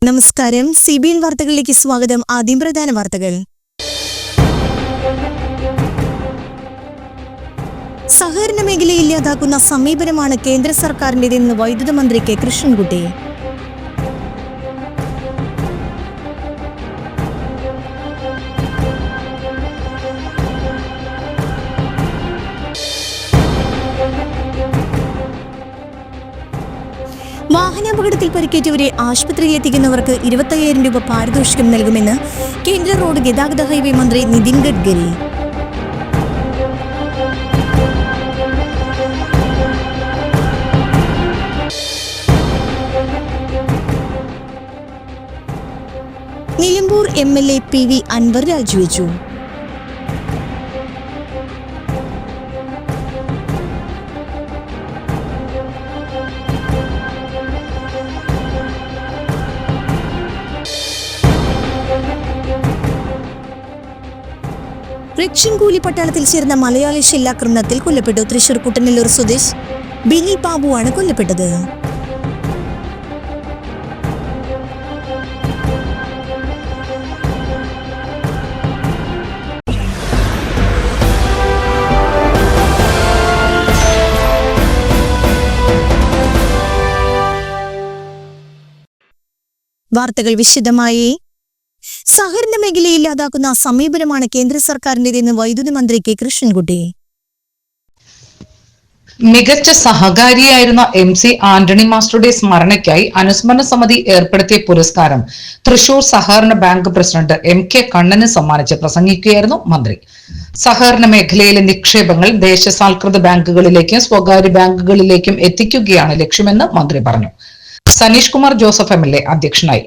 നമസ്കാരം. CBN വാർത്തകളിലേക്ക് സ്വാഗതം. ആദ്യം പ്രധാന വാർത്തകൾ. സഹകരണ മേഖലയെ ഇല്ലാതാക്കുന്ന സമീപനമാണ് കേന്ദ്ര സർക്കാരിന്റേതെന്ന് വൈദ്യുത മന്ത്രി കെ കൃഷ്ണൻകുട്ടി. വാഹനാപകടത്തിൽ പരിക്കേറ്റവരെ ആശുപത്രിയിൽ എത്തിക്കുന്നവർക്ക് 25,000 രൂപ പാരിതോഷികം നൽകുമെന്ന് കേന്ദ്ര റോഡ് ഗതാഗത ഹൈവേ മന്ത്രി നിതിൻ ഗഡ്കരി. നിലമ്പൂർ MLA PV അൻവർ രാജിവെച്ചു. റഷ്യൻ കൂലി പട്ടാളത്തിൽ ചേർന്ന മലയാളി ഷെല്ലാക്രമണത്തിൽ കൊല്ലപ്പെട്ടു. തൃശൂർ കുട്ടനെല്ലൂർ സ്വദേശ് ബിനി ബാബുവാണ് കൊല്ലപ്പെട്ടത്. വാർത്തകൾ വിശദമായി. സഹകരണ മേഖലയെ ഇല്ലാതാക്കുന്ന സമീപനമാണ് കേന്ദ്ര സർക്കാരിന്റേതെന്ന് വൈദ്യുതി മന്ത്രി കെ കൃഷ്ണൻകുട്ടി. മികച്ച സഹകാരിയായിരുന്ന MC ആന്റണി മാസ്റ്ററുടെ സ്മരണയ്ക്കായി അനുസ്മരണ സമിതി ഏർപ്പെടുത്തിയ പുരസ്കാരം തൃശൂർ സഹകരണ ബാങ്ക് പ്രസിഡന്റ് MK കണ്ണന് സമ്മാനിച്ച് പ്രസംഗിക്കുകയായിരുന്നു മന്ത്രി. സഹകരണ മേഖലയിലെ നിക്ഷേപങ്ങൾ ദേശസാൽകൃത ബാങ്കുകളിലേക്കും സ്വകാര്യ ബാങ്കുകളിലേക്കും എത്തിക്കുകയാണ് ലക്ഷ്യമെന്ന് മന്ത്രി പറഞ്ഞു. സനീഷ് കുമാർ ജോസഫ് MLA അധ്യക്ഷനായി.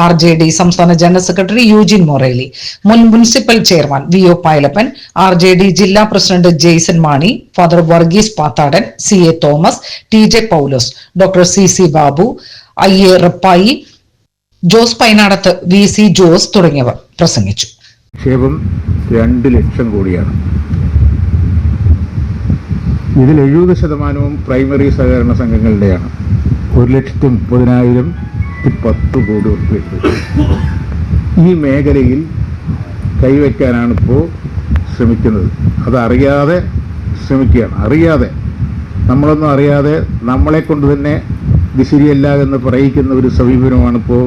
RJD സംസ്ഥാന ജനറൽ സെക്രട്ടറി യൂജിൻ മൊറേലി, മുൻ municipal chairman VO Payalappan, RJD ജില്ലാ president Jaison Mani, father Varghese Pathadan, CA Thomas, TJ Paulose, doctor CC Babu, IA Rappai, Jose Painadath, VC Jose തുടങ്ങിയവർ പ്രസംഗിച്ചു. നിക്ഷേപം 2 ലക്ഷം കോടിയാണ്. ഇതിൽ 70% പ്രൈമറി സഹകരണ സംഘങ്ങളുടെയാണ്. 1,30,010 കോടി ഉൾപ്പെടുത്തി ഈ മേഖലയിൽ കൈവയ്ക്കാനാണ് ഇപ്പോൾ ശ്രമിക്കുന്നത്. അതറിയാതെ ശ്രമിക്കുകയാണ്. അറിയാതെ, നമ്മളൊന്നും അറിയാതെ നമ്മളെ കൊണ്ട് തന്നെ ഇത് ശരിയല്ല എന്ന് പറയിക്കുന്ന ഒരു സമീപനമാണ് ഇപ്പോൾ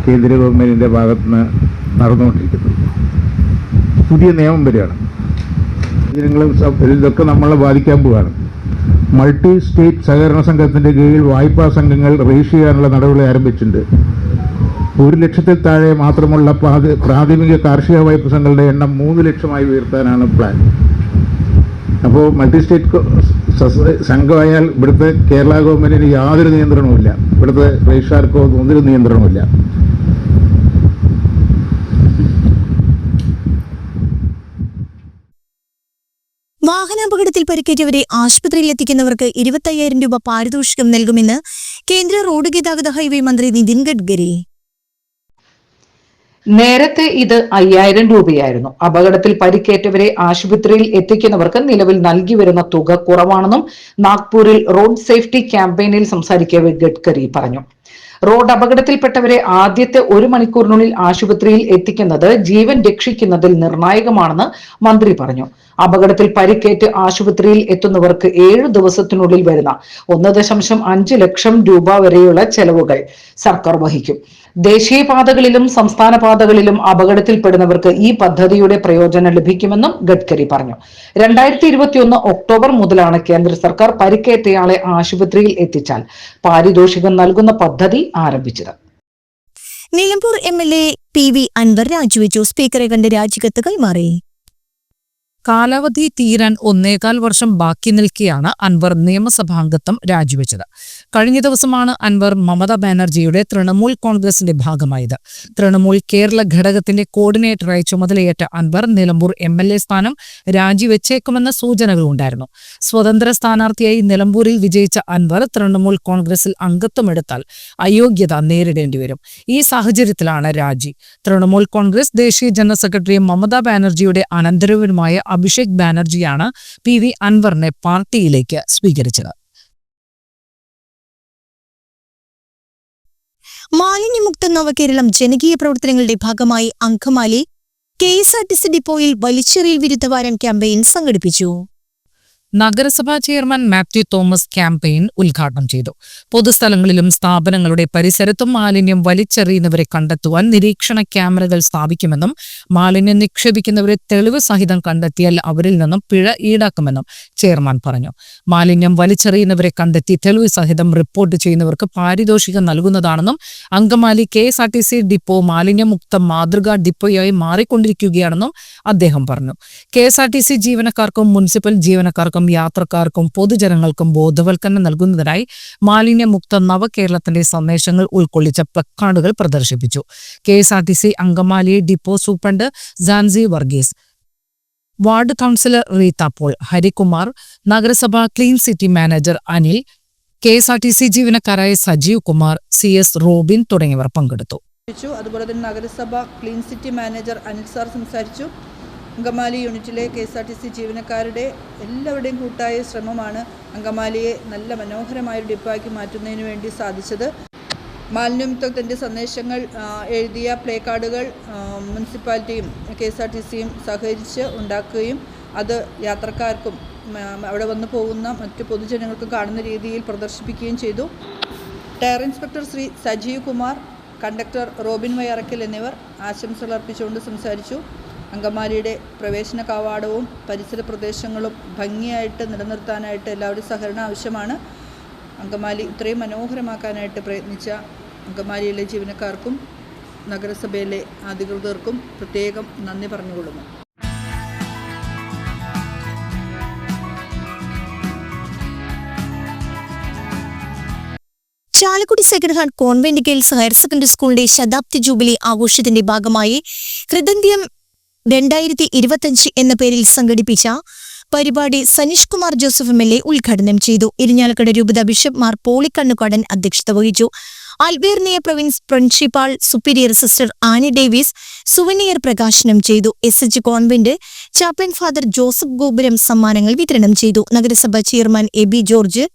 കേന്ദ്ര ഗവൺമെൻറ്റിൻ്റെ ഭാഗത്തുനിന്ന് നടന്നുകൊണ്ടിരിക്കുന്നത്. പുതിയ നിയമം വരികയാണ്. ഇതൊക്കെ നമ്മളെ ബാധിക്കാൻ പോവുകയാണ്. മൾട്ടി സ്റ്റേറ്റ് സഹകരണ സംഘത്തിൻ്റെ കീഴിൽ വായ്പാ സംഘങ്ങൾ രജിസ്റ്റർ ചെയ്യാനുള്ള നടപടി ആരംഭിച്ചിട്ടുണ്ട്. 1 ലക്ഷത്തിൽ താഴെ മാത്രമുള്ള പ്രാഥമിക കാർഷിക വായ്പ സംഘങ്ങളുടെ എണ്ണം 3 ലക്ഷമായി ഉയർത്താനാണ് പ്ലാൻ. അപ്പോൾ മൾട്ടി സ്റ്റേറ്റ് സംഘമായാൽ ഇവിടുത്തെ കേരള ഗവൺമെൻറ്റിന് യാതൊരു നിയന്ത്രണവുമില്ല. ഇവിടുത്തെ രജിസ്ട്രാർക്കോ ഒന്നിനും നിയന്ത്രണമില്ല. വാഹനാപകടത്തിൽ പരിക്കേറ്റവരെ ആശുപത്രിയിൽ എത്തിക്കുന്നവർക്ക് 25,000 രൂപ പാരിതോഷികം നൽകുമെന്ന് കേന്ദ്ര റോഡ് ഗതാഗത ഹൈവേ മന്ത്രി നിതിൻ ഗഡ്കരി. നേരത്തെ ഇത് 5,000 രൂപയായിരുന്നു. അപകടത്തിൽ പരിക്കേറ്റവരെ ആശുപത്രിയിൽ എത്തിക്കുന്നവർക്ക് നിലവിൽ നൽകി വരുന്ന തുക കുറവാണെന്നും നാഗ്പൂരിൽ റോഡ് സേഫ്റ്റി ക്യാമ്പയിനിൽ സംസാരിക്കവേ ഗഡ്കരി പറഞ്ഞു. റോഡ് അപകടത്തിൽപ്പെട്ടവരെ ആദ്യത്തെ 1 മണിക്കൂറിനുള്ളിൽ ആശുപത്രിയിൽ എത്തിക്കുന്നത് ജീവൻ രക്ഷിക്കുന്നതിൽ നിർണായകമാണെന്ന് മന്ത്രി പറഞ്ഞു. അപകടത്തിൽ പരിക്കേറ്റ് ആശുപത്രിയിൽ എത്തുന്നവർക്ക് 7 ദിവസത്തിനുള്ളിൽ വരുന്ന 1.5 ലക്ഷം രൂപ വരെയുള്ള ചെലവുകൾ സർക്കാർ വഹിക്കും. ദേശീയപാതകളിലും സംസ്ഥാന പാതകളിലും അപകടത്തിൽപ്പെടുന്നവർക്ക് ഈ പദ്ധതിയുടെ പ്രയോജനം ലഭിക്കുമെന്നും ഗഡ്കരി പറഞ്ഞു. 2021 ഒക്ടോബർ മുതലാണ് കേന്ദ്ര സർക്കാർ പരിക്കേറ്റയാളെ ആശുപത്രിയിൽ എത്തിച്ചാൽ പാരിതോഷികം നൽകുന്ന പദ്ധതി ആരംഭിച്ചത്. നിലമ്പൂർ MLA PV അൻവർ രാജിവെച്ചു. സ്പീക്കറെ കണ്ട് രാജിക്കത്ത് കൈമാറി. കാലാവധി തീരാൻ 1.25 വർഷം ബാക്കി നിൽക്കെയാണ് അൻവർ നിയമസഭാംഗത്വം രാജിവെച്ചത്. കഴിഞ്ഞ ദിവസമാണ് അൻവർ മമതാ ബാനർജിയുടെ തൃണമൂൽ കോൺഗ്രസിന്റെ ഭാഗമായത്. തൃണമൂൽ കേരള ഘടകത്തിന്റെ കോർഡിനേറ്ററായി ചുമതലയേറ്റ അൻവർ നിലമ്പൂർ MLA സ്ഥാനം രാജിവെച്ചേക്കുമെന്ന സൂചനകളുണ്ടായിരുന്നു. സ്വതന്ത്ര സ്ഥാനാർത്ഥിയായി നിലമ്പൂരിൽ വിജയിച്ച അൻവർ തൃണമൂൽ കോൺഗ്രസിൽ അംഗത്വമെടുത്താൽ അയോഗ്യത നേരിടേണ്ടിവരും. ഈ സാഹചര്യത്തിലാണ് രാജി. തൃണമൂൽ കോൺഗ്രസ് ദേശീയ ജനറൽ സെക്രട്ടറി മമതാ ബാനർജിയുടെ അനന്തരവനുമായ അഭിഷേക് ബാനർജിയാണ് PV അൻവറിനെ പാർട്ടിയിലേക്ക് സ്വീകരിച്ചത്. മാലിന്യമുക്ത നവകേരളം ജനകീയ പ്രവർത്തനങ്ങളുടെ ഭാഗമായി അങ്കമാലി KSRTC ഡിപ്പോയിൽ വലിച്ചെറിയൽ വിരുദ്ധ വാരം ക്യാമ്പയിൻ സംഘടിപ്പിച്ചു. നഗരസഭാ ചെയർമാൻ മാത്യു തോമസ് ക്യാമ്പയിൻ ഉദ്ഘാടനം ചെയ്തു. പൊതുസ്ഥലങ്ങളിലും സ്ഥാപനങ്ങളുടെ പരിസരത്തും മാലിന്യം വലിച്ചെറിയുന്നവരെ കണ്ടെത്തുവാൻ നിരീക്ഷണ ക്യാമറകൾ സ്ഥാപിക്കുമെന്നും മാലിന്യം നിക്ഷേപിക്കുന്നവരെ തെളിവ് സഹിതം കണ്ടെത്തിയാൽ അവരിൽ നിന്നും പിഴ ഈടാക്കുമെന്നും ചെയർമാൻ പറഞ്ഞു. മാലിന്യം വലിച്ചെറിയുന്നവരെ കണ്ടെത്തി തെളിവ് സഹിതം റിപ്പോർട്ട് ചെയ്യുന്നവർക്ക് പാരിതോഷികം നൽകുന്നതാണെന്നും അങ്കമാലി KSRTC ഡിപ്പോ മാലിന്യമുക്ത മാതൃകാ ഡിപ്പോയായി മാറിക്കൊണ്ടിരിക്കുകയാണെന്നും അദ്ദേഹം പറഞ്ഞു. KSRTC ജീവനക്കാർക്കും മുനിസിപ്പൽ ജീവനക്കാർക്കും യാത്രക്കാർക്കും പൊതുജനങ്ങൾക്കും ബോധവൽക്കരണം നൽകുന്നതിനായി മാലിന്യമുക്ത നവകേരളത്തിന്റെ സന്ദേശങ്ങൾ ഉൾക്കൊള്ളിച്ച പ്ലക്കാർഡുകൾ പ്രദർശിപ്പിച്ചു. KSRTC Angamaly depot superintendent Jancy Varghese, ward councillor Reetha Paul, Harikumar, നഗരസഭ clean city manager Anil, KSRTC ജീവനക്കാരായ സജീവ് കുമാർ, CS റോബിൻ തുടങ്ങിയവർ പങ്കെടുത്തു. അതുപോലെ തന്നെ നഗരസഭ clean city manager Anil sir സംസാരിച്ചു. അങ്കമാലി യൂണിറ്റിലെ KSRTC ജീവനക്കാരുടെ എല്ലാവരുടെയും കൂട്ടായ ശ്രമമാണ് അങ്കമാലിയെ നല്ല മനോഹരമായൊരു ഡിപ്പോയാക്കി മാറ്റുന്നതിന് വേണ്ടി സാധിച്ചത്. മാലിന്യമുക്തത്തിൻ്റെ സന്ദേശങ്ങൾ എഴുതിയ പ്ലേ കാർഡുകൾ മുനിസിപ്പാലിറ്റിയും KSRTCയും സഹകരിച്ച് ഉണ്ടാക്കുകയും അത് യാത്രക്കാർക്കും അവിടെ വന്നു പോകുന്ന മറ്റു പൊതുജനങ്ങൾക്കും കാണുന്ന രീതിയിൽ പ്രദർശിപ്പിക്കുകയും ചെയ്തു. Tyre inspector Shri Sajeev Kumar, conductor Robin Vayarakkal എന്നിവർ ആശംസകൾ അർപ്പിച്ചുകൊണ്ട് സംസാരിച്ചു. അങ്കമാലിയുടെ പ്രവേശന കവാടവും പരിസര പ്രദേശങ്ങളും ഭംഗിയായിട്ട് നിലനിർത്താനായിട്ട് എല്ലാവരുടെയും സഹകരണം ആവശ്യമാണ്. അങ്കമാലി ഇത്രയും മനോഹരമാക്കാനായിട്ട് പ്രയത്നിച്ച അങ്കമാലിയിലെ ജീവനക്കാർക്കും നഗരസഭയിലെ അധികൃതർക്കും പ്രത്യേകം നന്ദി പറഞ്ഞുകൊള്ളുന്നു. Chalakudy secretary heart convent girls higher secondary സ്കൂളിന്റെ ശതാബ്ദി ജൂബിലി ആഘോഷത്തിന്റെ ഭാഗമായി കൃതന്ത്യം 2025 എന്ന പേരിൽ സംഘടിപ്പിച്ച പരിപാടി സനീഷ് കുമാർ ജോസഫ് MLA ഉദ്ഘാടനം ചെയ്തു. ഇരിഞ്ഞാലക്കുട രൂപത ബിഷപ്പ് മാർ പോളിക്കണ്ണുകാടൻ അധ്യക്ഷത വഹിച്ചു. Albernia province principal superior sister Annie Davis souvenir പ്രകാശനം ചെയ്തു. SH convent chaplain father Joseph Gopuram സമ്മാനങ്ങൾ വിതരണം ചെയ്തു. നഗരസഭ chairman AB George,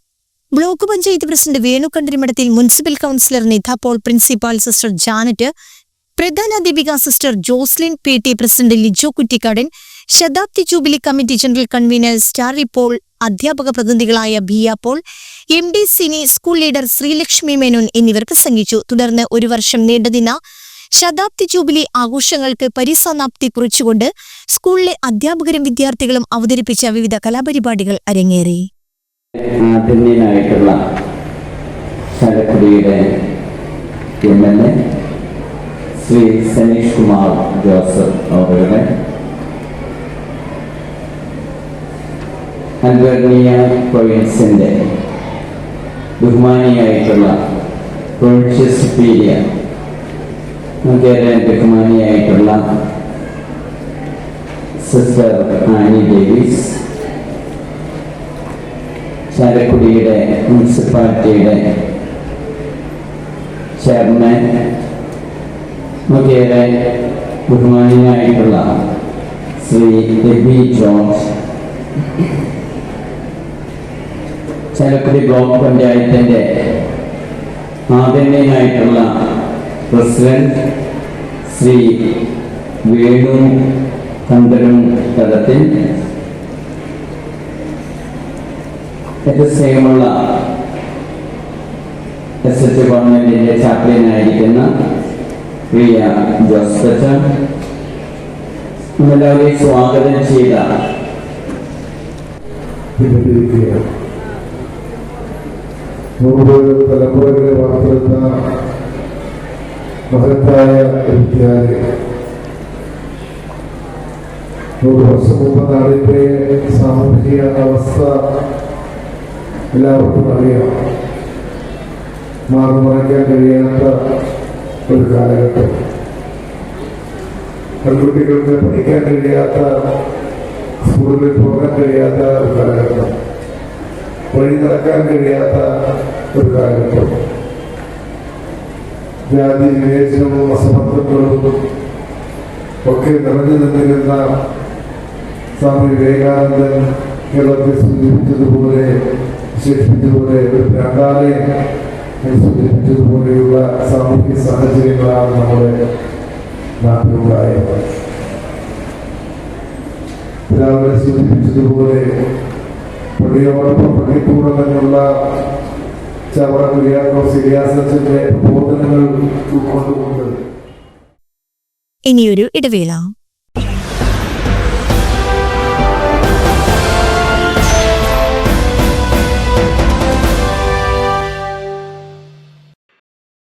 block panchayat president Venu Kandarimadathil, municipal councillor Nidha Paul, principal sister Janet, പ്രധാനാധ്യാപിക sister Joslin PT, president Lijo Kuttikkadan, ശതാബ്ദി jubilee committee general convener Starry Paul, അധ്യാപക പ്രതിനിധികളായ Biya Paul, MD Sini, school leader Sreelakshmi Menon എന്നിവർ പ്രസംഗിച്ചു. തുടർന്ന് ഒരു വർഷം നീണ്ടുനിന്ന ശതാബ്ദി ജൂബിലി ആഘോഷങ്ങൾക്ക് പരിസമാപ്തി കുറിച്ചുകൊണ്ട് സ്കൂളിലെ അധ്യാപകരും വിദ്യാർത്ഥികളും അവതരിപ്പിച്ച വിവിധ കലാപരിപാടികൾ അരങ്ങേറി. ആദരണീയനായിട്ടുള്ള ചാലക്കുടിയുടെ MLA ശ്രീ സനീഷ് കുമാർ ജോസഫ് അവരുടെ അൽബേർനിയ പ്രൊവിൻസിന്റെ ബഹുമാനിയായിട്ടുള്ള പ്രൊവിൻഷ്യൽ സുപ്പീരിയർ, ബഹുമാനിയായിട്ടുള്ള സിസ്റ്റർ ആനി ഡേവിസ്, ചാലക്കുടിയുടെ മുനിസിപ്പാലിറ്റിയുടെ ചെയർമാൻ, മുഖേന ബഹുമാനിയായിട്ടുള്ള ശ്രീ AB ജോർജ്, ചാലക്കുടി ബ്ലോക്ക് പഞ്ചായത്തിൻ്റെ ആദരണീയനായിട്ടുള്ള പ്രസിഡന്റ് ശ്രീ വേണു കണ്ടരും തലത്തിൽ, സ്നേഹമുള്ള SH ഗവൺമെന്റിന്റെ ചാപ്ലിനായിരിക്കുന്ന പ്രിയ ജോസഫ്, നമ്മളെല്ലാവരെയും സ്വാഗതം ചെയ്ത തലമുറകളെ വാർത്തെടുത്ത മഹത്തായ വിദ്യാലയം 100 വർഷം മുമ്പ് നാടിന്റെ സാമൂഹിക അവസ്ഥ എല്ലാവർക്കും അറിയാം. മാറുമറയ്ക്കാൻ കഴിയാത്ത ഒരു കാലഘട്ടം, പെൺകുട്ടികൾക്ക് പഠിക്കാൻ കഴിയാത്ത, സ്കൂളിൽ പോകാൻ കഴിയാത്ത ഒരു കാലഘട്ടം, വഴി നടക്കാൻ കഴിയാത്ത ഒരു കാലഘട്ടം, ജാതി വിവേചനവും അസമത്വങ്ങളും ഒക്കെ നിറഞ്ഞു നിന്നിരുന്ന സ്വാമി വിവേകാനന്ദൻ കേരളത്തെ സൂചിപ്പിച്ചതുപോലെ വിശേഷിപ്പിച്ചതുപോലെ ഒരു ഭ്രാന്താലയം സൂചിപ്പിച്ചതുപോലെയുള്ള സാമൂഹ്യ സാഹചര്യങ്ങളാണ് നമ്മുടെ നാട്ടിലുണ്ടായത്. രാവിലെ സൂചിപ്പിച്ചതുപോലെ പള്ളിയോടൊപ്പം പള്ളിക്കൂടം എന്നുള്ള ചവറ കുര്യാക്കോസ് ഇലിയാസച്ചന്റെ പ്രബോധനങ്ങൾ ഉൾക്കൊണ്ടുകൊണ്ട് ഇനിയൊരു ഇടവേള.